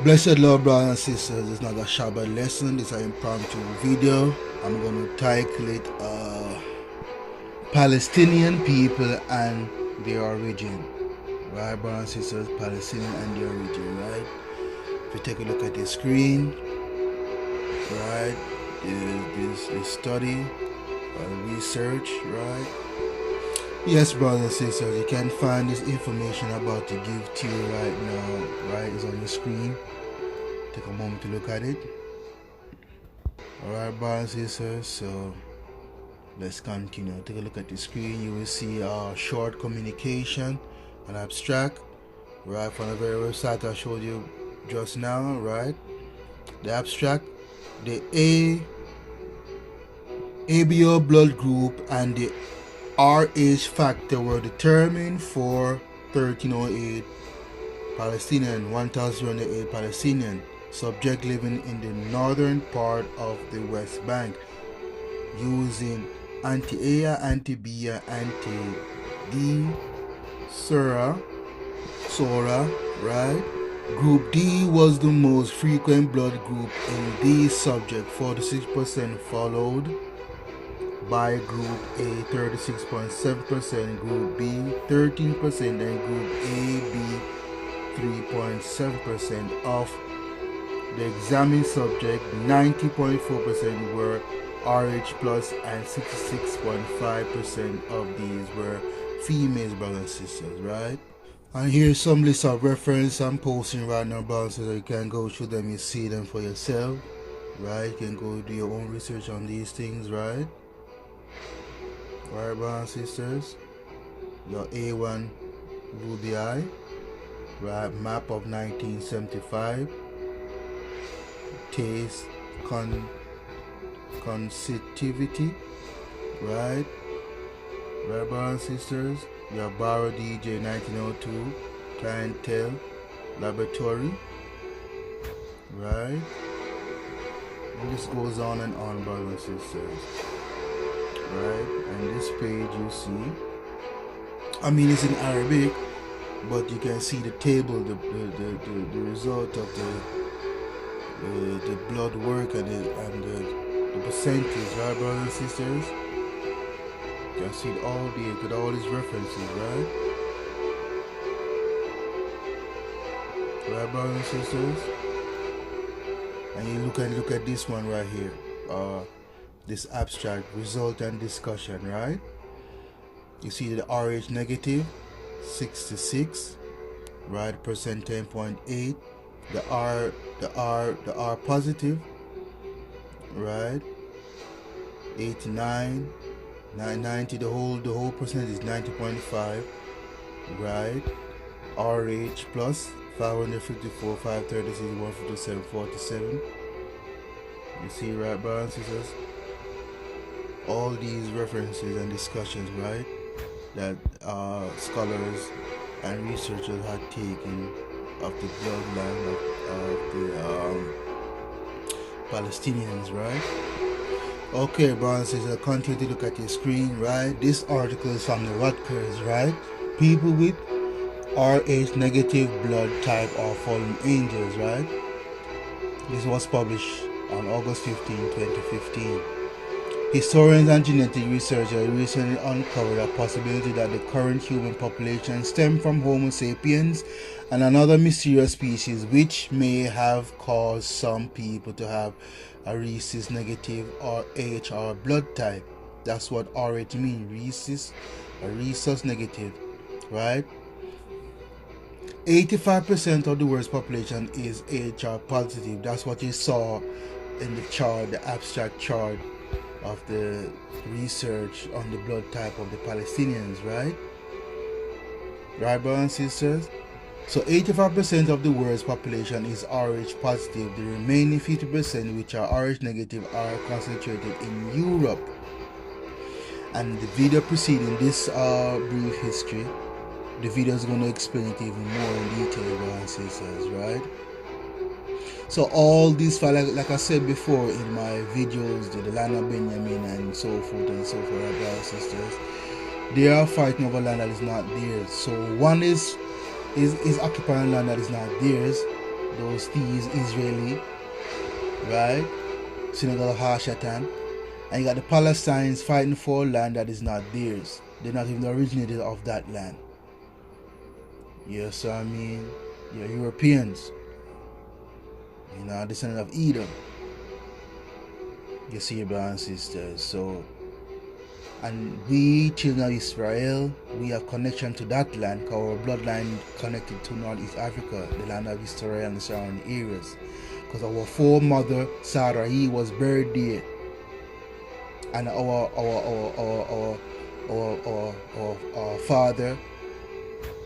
Blessed Lord, brothers and sisters, it's not a Shabbat lesson, it's an impromptu video. I'm going to title it Palestinian People and Their Origin. Right, brothers and sisters, Palestinian and their origin, right? If you take a look at the screen, right, this study or research, right? Yes, brothers and sisters, you can find this information about to give to you right now, right? It's on the screen. Take a moment to look at it. Alright, brothers and sisters, so let's continue. Take a look at the screen. You will see short communication and abstract, right, from the very website I showed you just now, right? The abstract, the ABO blood group and the RH factor were determined for 1308 Palestinian, 1008 Palestinian subject living in the northern part of the West Bank using anti-A, anti-B, anti-D, Sora, right? Group D was the most frequent blood group in these subjects, 46%, followed by Group A, 36.7%, Group B, 13%, and Group AB, 3.7%. Of the examined subject, 90.4% were RH plus and 66.5% of these were females, brothers and sisters, right? And here's some list of reference I'm posting right now, brothers and sisters. You can go through them, you see them for yourself, right? You can go do your own research on these things, right? Right, brothers and sisters? Your A1 Ruby I, right? Map of 1975. Taste sensitivity, right? Right, brothers and sisters? Your Barrow DJ 1902 clientele laboratory, right? And this goes on and on, brothers and sisters, right? And this page you see, I mean, it's in Arabic, but you can see the table, the result of the blood work and the percentage, right, brothers and sisters? You can see it all there, with all these references, right? Right, brothers and sisters? And you look at this one right here, this abstract result and discussion, right? You see the RH negative 66, right, percent 10.8, the R positive, right, 89, 990, the whole percent is 90.5, right? RH plus 554, 536, 157, 47. You see, right, brothers and sisters? All these references and discussions, right, that scholars and researchers had taken of the bloodline of the Palestinians, right? Okay, brothers and sisters, continue to look at your screen, right? This article is from the Rutgers, right? People with RH negative blood type are fallen angels, right? This was published on August 15, 2015. Historians and genetic researchers recently uncovered a possibility that the current human population stemmed from Homo sapiens and another mysterious species, which may have caused some people to have a rhesus negative or HR blood type. That's what RH means, rhesus negative, right? 85% of the world's population is HR positive. That's what you saw in the chart, the abstract chart of the research on the blood type of the Palestinians, right? Right, brothers and sisters? So 85% of the world's population is RH positive. The remaining 50%, which are RH negative, are concentrated in Europe. And the video preceding this brief history, the video is going to explain it even more in detail, brothers and sisters, right? So all these, like I said before in my videos, the land of Benjamin and so forth and so forth, brothers and sisters, they are fighting over land that is not theirs. So one is occupying land that is not theirs, those thieves Israeli, right? Senegal Hashatan. And you got the Palestinians fighting for land that is not theirs. They're not even the originator of that land. Yes, I mean, you're Europeans. You know, descendant of Edom. You see, brothers and sisters. So, and we, children of Israel, we have connection to that land because our bloodline connected to Northeast Africa, the land of Israel and the surrounding areas. Because our foremother, Sarah, he was buried there. And our father,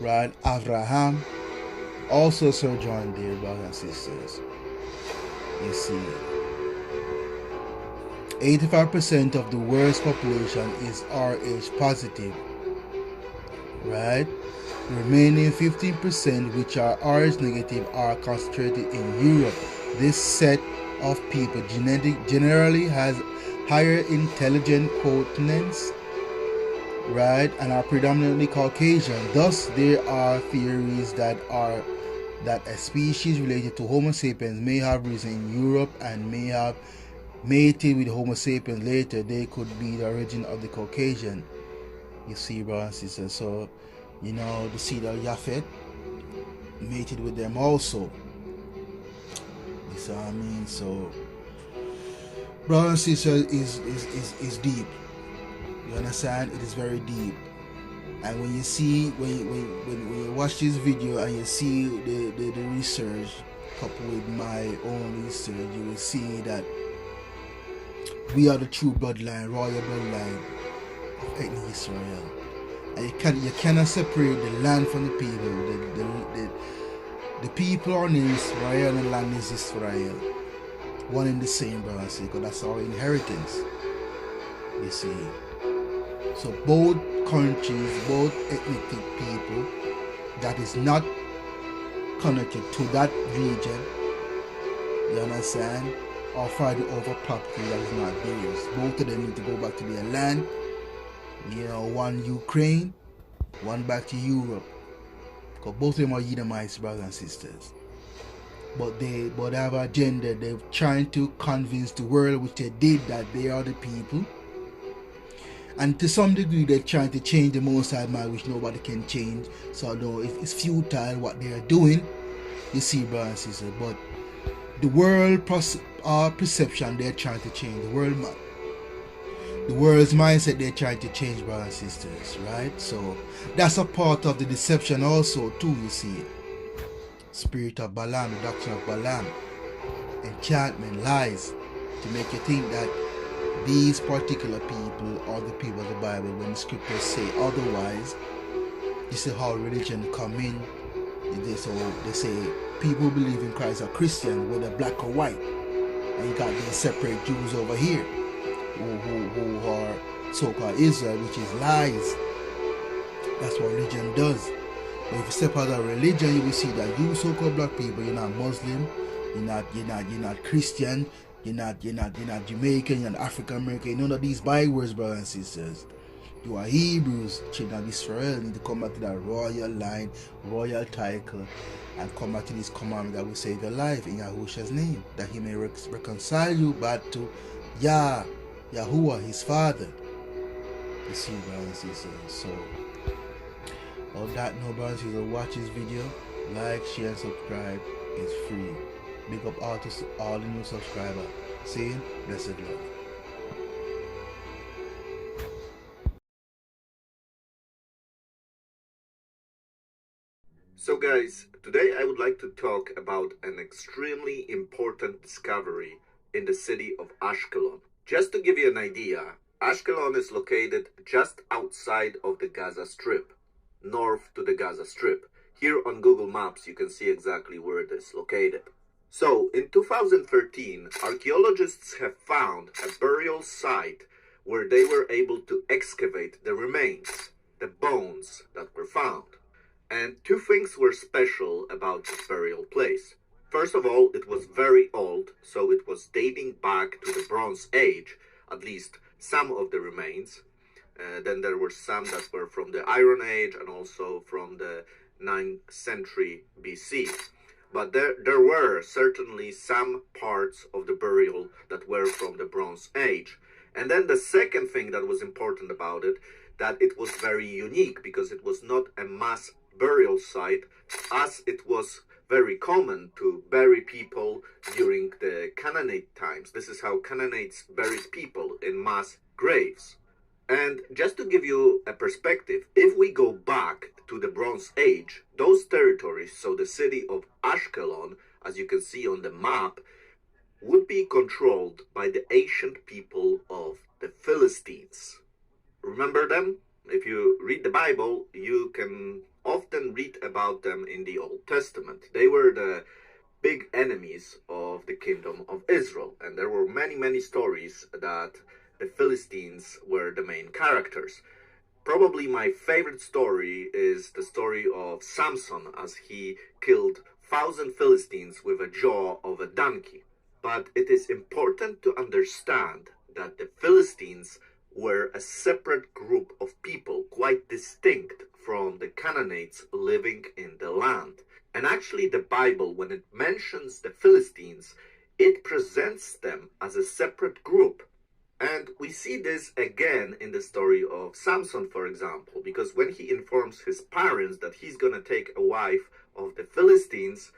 right, Abraham, also sojourned there, brothers and sisters. You see, 85% of the world's population is Rh positive, right? The remaining 15%, which are Rh negative, are concentrated in Europe. This set of people generally has higher intelligent quotients, right, and are predominantly Caucasian. Thus, there are theories that a species related to Homo sapiens may have risen in Europe and may have mated with Homo sapiens later. They could be the origin of the Caucasian. You see, brothers and sisters. So, you know, the seed of Japhet mated with them also. You see what I mean? So, brothers and sisters, is deep. You understand? It is very deep. And when you see, when you watch this video and you see the research coupled with my own research, you will see that we are the true bloodline, royal bloodline of ethnic Israel. And you cannot separate the land from the people. The people are in Israel and the land is Israel. One in the same, brothers, because that's our inheritance. You see. So both countries, both ethnic people that is not connected to that region, you understand, are fighting over property that is not theirs. Both of them need to go back to their land. You know, one Ukraine, one back to Europe. Because both of them are Edomites, brothers and sisters. But they have an agenda. They're trying to convince the world, which they did, that they are the people. And to some degree, they're trying to change the Most High mind, which nobody can change. So no, it's futile what they are doing. You see, brothers and sisters. But the world perception, they're trying to change. The world's mindset, they're trying to change, brothers and sisters, right? So that's a part of the deception also, too, you see. Spirit of Balaam, the doctrine of Balaam, enchantment, lies, to make you think that these particular people are the people of the Bible when the scriptures say otherwise. This is how religion come in. They say people who believe in Christ are Christian, whether black or white. And you got these separate Jews over here who are so-called Israel, which is lies. That's what religion does. But if you step out of religion, you will see that you so-called black people, you're not Muslim, you're not Christian, you're not Jamaican, you're not African American, none of these bywords, brothers and sisters. You are Hebrews, children of Israel. You need to come back to that royal line, royal title, and come back to this commandment that will save your life in Yahushua's name, that he may reconcile you back to Yahuwah, his father. You see, brothers and sisters. So, on that note, brothers and sisters, watch this video, like, share, and subscribe. It's free. Big up all the new subscribers. See you. Blessed love. So guys, today I would like to talk about an extremely important discovery in the city of Ashkelon. Just to give you an idea, Ashkelon is located just outside of the Gaza Strip, north to the Gaza Strip. Here on Google Maps you can see exactly where it is located. So, in 2013, archaeologists have found a burial site where they were able to excavate the remains, the bones that were found. And two things were special about this burial place. First of all, it was very old, so it was dating back to the Bronze Age, at least some of the remains. Then there were some that were from the Iron Age and also from the 9th century BC. But there were certainly some parts of the burial that were from the Bronze Age. And then the second thing that was important about it, that it was very unique because it was not a mass burial site, as it was very common to bury people during the Canaanite times. This is how Canaanites buried people in mass graves. And just to give you a perspective, if we go back to the Bronze Age, those territories, so the city of Ashkelon, as you can see on the map, would be controlled by the ancient people of the Philistines. Remember them? If you read the Bible, you can often read about them in the Old Testament. They were the big enemies of the kingdom of Israel, and there were many stories that the Philistines were the main characters. Probably my favorite story is the story of Samson, as he killed 1,000 Philistines with a jaw of a donkey. But it is important to understand that the Philistines were a separate group of people, quite distinct from the Canaanites living in the land. And actually the Bible, when it mentions the Philistines, it presents them as a separate group. And we see this again in the story of Samson, for example, because when he informs his parents that he's going to take a wife of the Philistines,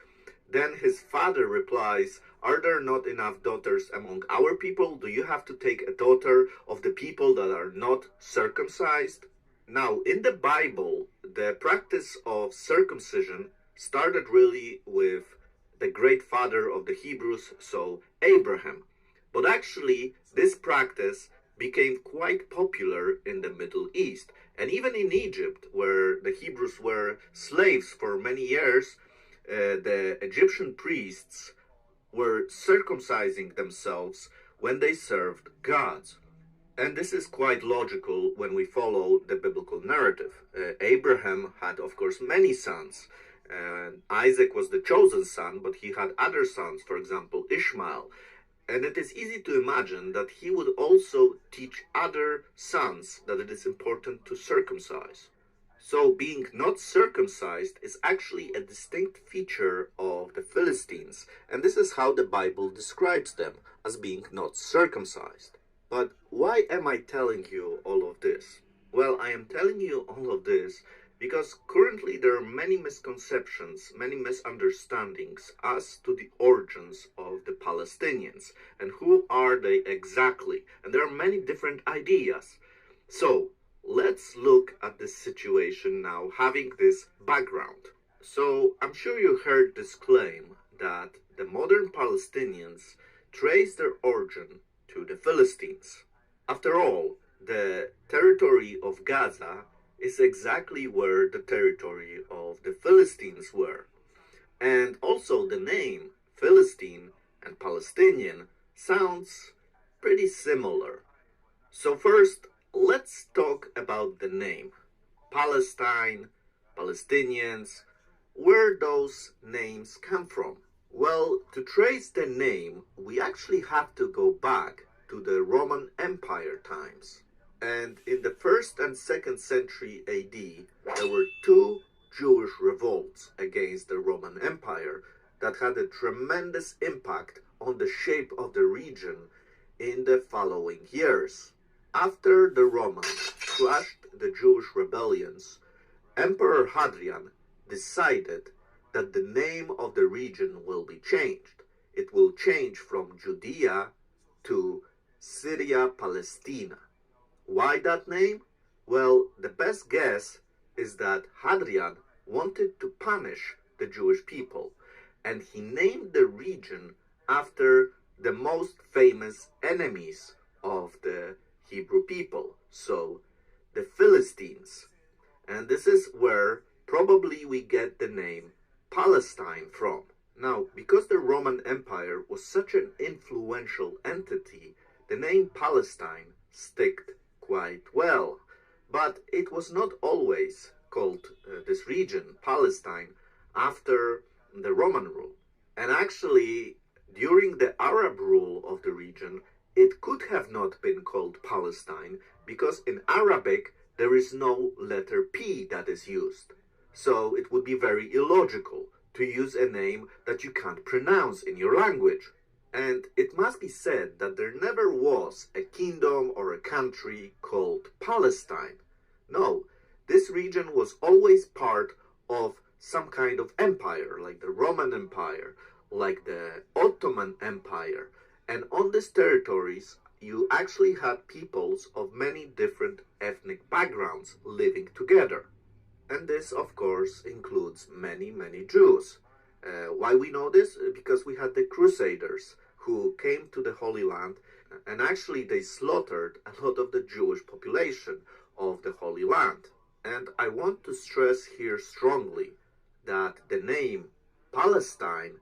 then his father replies, "Are there not enough daughters among our people? Do you have to take a daughter of the people that are not circumcised?" Now, in the Bible, the practice of circumcision started really with the great father of the Hebrews, so Abraham. But actually, this practice became quite popular in the Middle East. And even in Egypt, where the Hebrews were slaves for many years, the Egyptian priests were circumcising themselves when they served gods. And this is quite logical when we follow the biblical narrative. Abraham had, of course, many sons. Isaac was the chosen son, but he had other sons, for example, Ishmael. And it is easy to imagine that he would also teach other sons that it is important to circumcise. So being not circumcised is actually a distinct feature of the Philistines, and this is how the Bible describes them, as being not circumcised. But why am I telling you all of this? Well, I am telling you all of this because currently there are many misconceptions, many misunderstandings as to the origins of the Palestinians and who are they exactly. And there are many different ideas. So let's look at this situation now, having this background. So I'm sure you heard this claim that the modern Palestinians trace their origin to the Philistines. After all, the territory of Gaza is exactly where the territory of the Philistines were. And also the name Philistine and Palestinian sounds pretty similar. So first, let's talk about the name. Palestine, Palestinians, where those names come from. Well, to trace the name, we actually have to go back to the Roman Empire times. And in the 1st and 2nd century AD, there were two Jewish revolts against the Roman Empire that had a tremendous impact on the shape of the region in the following years. After the Romans crushed the Jewish rebellions, Emperor Hadrian decided that the name of the region will be changed. It will change from Judea to Syria Palestina. Why that name? Well, the best guess is that Hadrian wanted to punish the Jewish people, and he named the region after the most famous enemies of the Hebrew people, so the Philistines. And this is where probably we get the name Palestine from. Now, because the Roman Empire was such an influential entity, the name Palestine stuck quite well. But it was not always called this region, Palestine, after the Roman rule. And actually, during the Arab rule of the region, it could have not been called Palestine because in Arabic there is no letter P that is used. So it would be very illogical to use a name that you can't pronounce in your language. And it must be said that there never was a kingdom or a country called Palestine. No, this region was always part of some kind of empire, like the Roman Empire, like the Ottoman Empire. And on these territories, you actually had peoples of many different ethnic backgrounds living together. And this, of course, includes many, many Jews. Why we know this? Because we had the Crusaders who came to the Holy Land, and actually they slaughtered a lot of the Jewish population of the Holy Land. And I want to stress here strongly that the name Palestine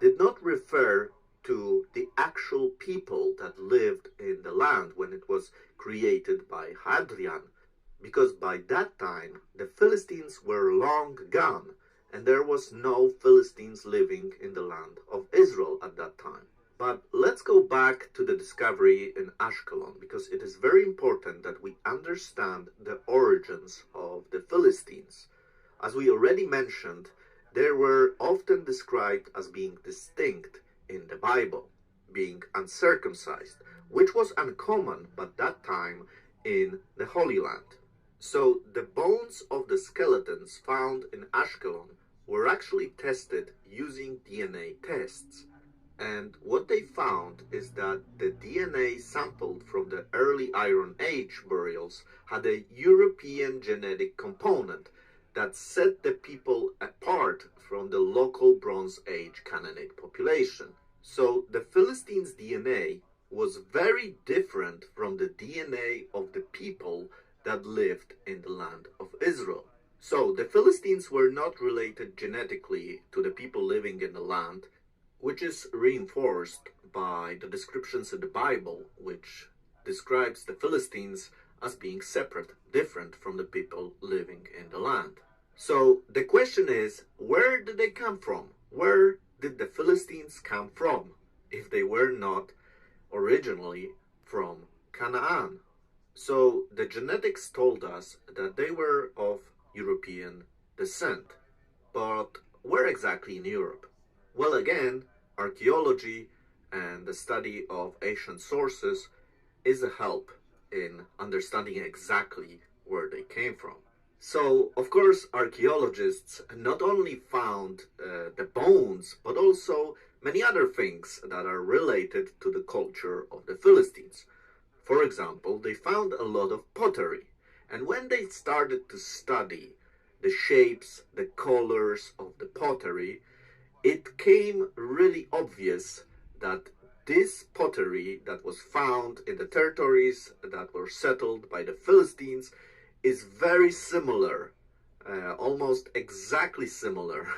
did not refer to the actual people that lived in the land when it was created by Hadrian, because by that time the Philistines were long gone and there was no Philistines living in the land of Israel at that time. But let's go back to the discovery in Ashkelon, because it is very important that we understand the origins of the Philistines. As we already mentioned, they were often described as being distinct in the Bible, being uncircumcised, which was uncommon by that time in the Holy Land. So the bones of the skeletons found in Ashkelon were actually tested using DNA tests. And what they found is that the DNA sampled from the early Iron Age burials had a European genetic component that set the people apart from the local Bronze Age Canaanite population. So the Philistines' DNA was very different from the DNA of the people that lived in the land of Israel. So the Philistines were not related genetically to the people living in the land, which is reinforced by the descriptions in the Bible, which describes the Philistines as being separate, different from the people living in the land. So the question is, where did they come from? Where did the Philistines come from if they were not originally from Canaan? So the genetics told us that they were of European descent. But where exactly in Europe? Well, again, archaeology and the study of ancient sources is a help in understanding exactly where they came from. So, of course, archaeologists not only found the bones, but also many other things that are related to the culture of the Philistines. For example, they found a lot of pottery. And when they started to study the shapes, the colors of the pottery, it came really obvious that this pottery that was found in the territories that were settled by the Philistines is very similar, almost exactly similar,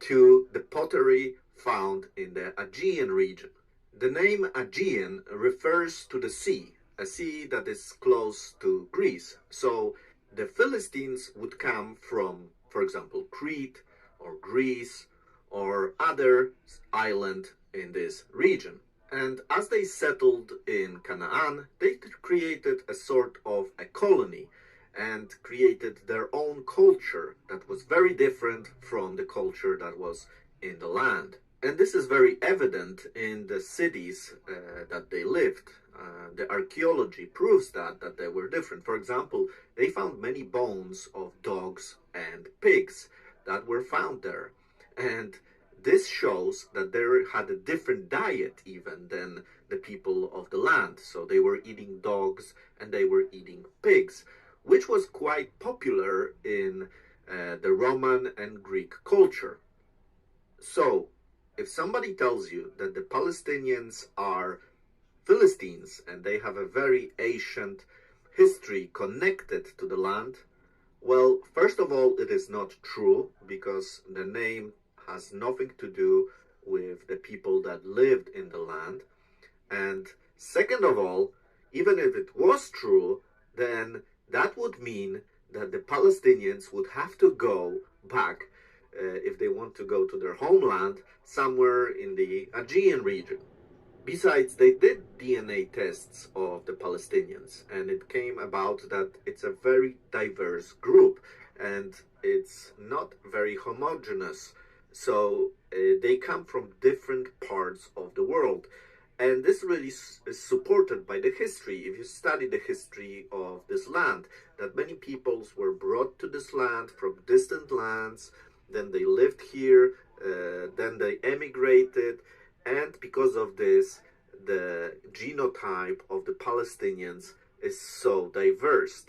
to the pottery found in the Aegean region. The name Aegean refers to the sea, a sea that is close to Greece. So the Philistines would come from, for example, Crete or Greece or other island in this region. And as they settled in Canaan, they created a sort of a colony and created their own culture that was very different from the culture that was in the land. And this is very evident in the cities that they lived. The archaeology proves that they were different. For example, they found many bones of dogs and pigs that were found there. And this shows that they had a different diet even than the people of the land. So they were eating dogs and they were eating pigs, which was quite popular in the Roman and Greek culture. So if somebody tells you that the Palestinians are Philistines and they have a very ancient history connected to the land, well, first of all, it is not true, because the name has nothing to do with the people that lived in the land. And second of all, even if it was true, then that would mean that the Palestinians would have to go back, if they want to go to their homeland, somewhere in the Aegean region. Besides, they did DNA tests of the Palestinians, and it came about that it's a very diverse group, and it's not very homogeneous. So they come from different parts of the world. And this really is supported by the history. If you study the history of this land, that many peoples were brought to this land from distant lands, then they lived here, then they emigrated, and because of this, the genotype of the Palestinians is so diverse.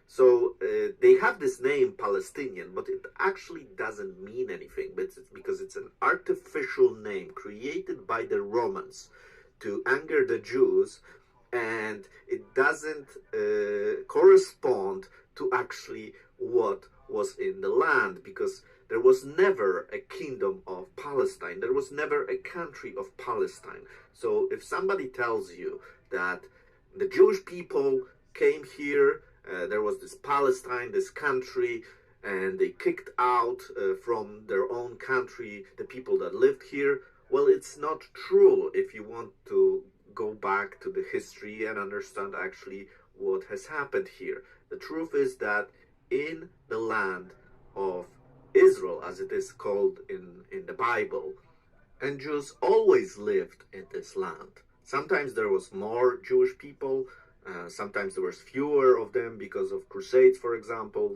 So they have this name Palestinian, but it actually doesn't mean anything. But it's because it's an artificial name created by the Romans to anger the Jews, and it doesn't correspond to actually what was in the land, because there was never a kingdom of Palestine. There was never a country of Palestine. So if somebody tells you that the Jewish people came here, there was this Palestine, this country, and they kicked out from their own country the people that lived here, well, it's not true if you want to go back to the history and understand actually what has happened here. The truth is that in the land of Israel, as it is called in the Bible, and Jews always lived in this land. Sometimes there was more Jewish people, sometimes there was fewer of them because of crusades, for example.